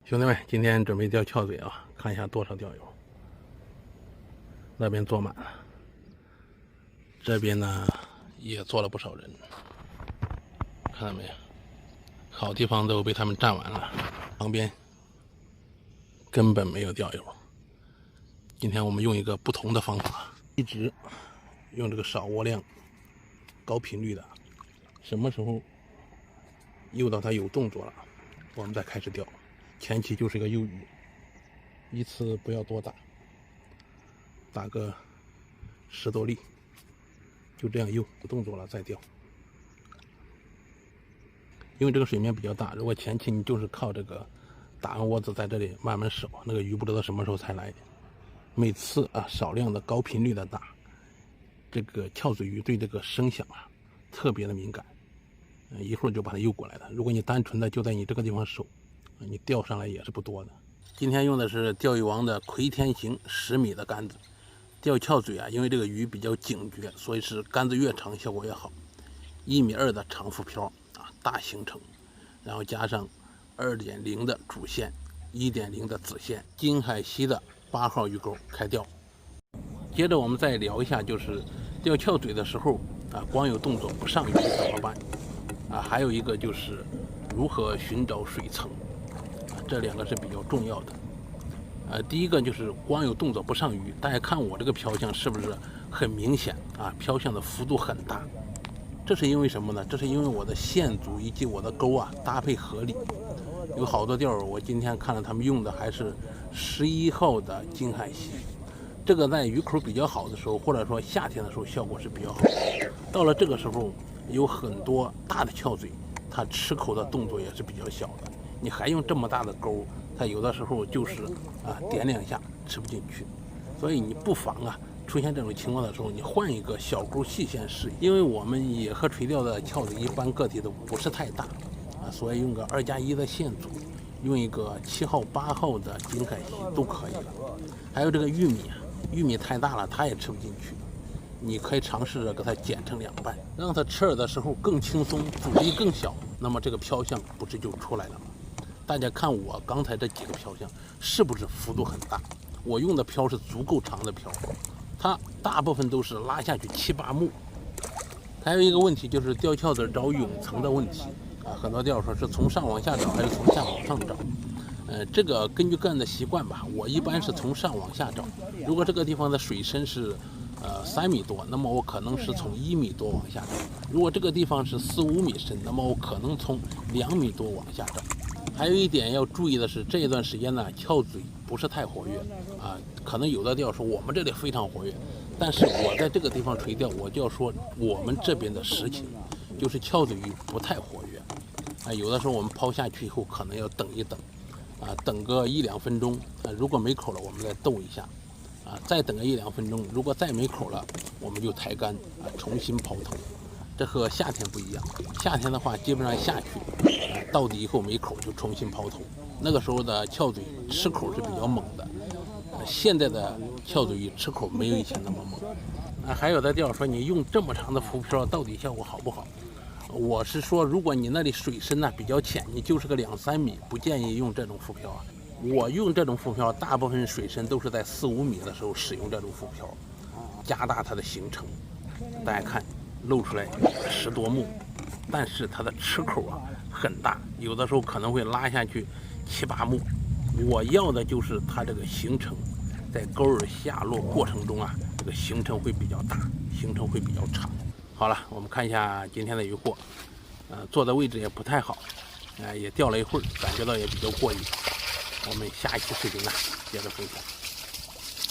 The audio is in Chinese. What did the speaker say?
兄弟们，今天准备钓翘嘴啊，看一下多少钓友。那边坐满了，这边呢也坐了不少人，看到没有？好地方都被他们占完了，旁边根本没有钓友。今天我们用一个不同的方法，一直用这个少窝量、高频率的，什么时候诱到它有动作了，我们再开始钓。前期就是一个诱鱼，一次不要多打，打个10多粒，就这样诱，有动作了再钓。因为这个水面比较大，如果前期你就是靠这个打完窝子在这里慢慢守，那个鱼不知道什么时候才来。每次少量的高频率的打，这个翘嘴鱼对这个声响特别的敏感，一会儿就把它诱过来了。如果你单纯的就在你这个地方守，你钓上来也是不多的。今天用的是钓鱼王的魁天型10米的杆子，钓翘嘴因为这个鱼比较警觉，所以是杆子越长效果越好。1.2米的长浮漂大行程，然后加上2.0的主线，1.0的子线，金海溪的8号鱼钩开钓。接着我们再聊一下，就是钓翘嘴的时候光有动作不上鱼怎么办？还有一个就是如何寻找水层。这2个是比较重要的。第一个就是光有动作不上鱼，大家看我这个漂向是不是很明显漂向的幅度很大？这是因为什么呢？这是因为我的线组以及我的钩搭配合理。有好多钓友，我今天看了他们用的还是11号的金海溪，这个在鱼口比较好的时候，或者说夏天的时候效果是比较好的。到了这个时候，有很多大的翘嘴，它吃口的动作也是比较小的。你还用这么大的钩，它有的时候就是点2下吃不进去，所以你不妨出现这种情况的时候，你换一个小钩细线试。因为我们野河垂钓的翘嘴一般个体都不是太大所以用个2+1的线组，用一个7号、8号的金海溪都可以了。还有这个玉米太大了，它也吃不进去。你可以尝试着给它剪成2半，让它吃饵的时候更轻松，阻力更小，那么这个漂向不是就出来了吗？大家看我刚才这几个漂向是不是幅度很大？我用的漂是足够长的漂，它大部分都是拉下去7、8目。还有一个问题就是钓翘嘴找泳层的问题很多钓友说是从上往下找还是从下往上找？这个根据个人的习惯吧，我一般是从上往下找。如果这个地方的水深是3米多，那么我可能是从1米多往下找；如果这个地方是4、5米深，那么我可能从2米多往下找。还有一点要注意的是，这一段时间呢，翘嘴不是太活跃可能有的钓友说我们这里非常活跃，但是我在这个地方垂钓，我就要说我们这边的实情，就是翘嘴鱼不太活跃有的时候我们抛下去以后，可能要等一等等个1、2分钟如果没口了，我们再逗一下再等个1、2分钟，如果再没口了，我们就抬竿重新抛头。这和夏天不一样，夏天的话基本上下去到底以后没口就重新抛头，那个时候的翘嘴吃口是比较猛的现在的翘嘴鱼吃口没有以前那么猛还有的钓友说你用这么长的浮漂到底效果好不好？我是说，如果你那里水深比较浅，你就是个2、3米，不建议用这种浮漂我用这种浮漂，大部分水深都是在4、5米的时候使用这种浮漂，加大它的行程。大家看，露出来10多目，但是它的吃口很大，有的时候可能会拉下去7、8目。我要的就是它这个行程，在钩饵下落过程中这个行程会比较大，行程会比较长。好了，我们看一下今天的渔获，坐的位置也不太好，也钓了一会儿，感觉到也比较过瘾。我们下一期视频接着分享。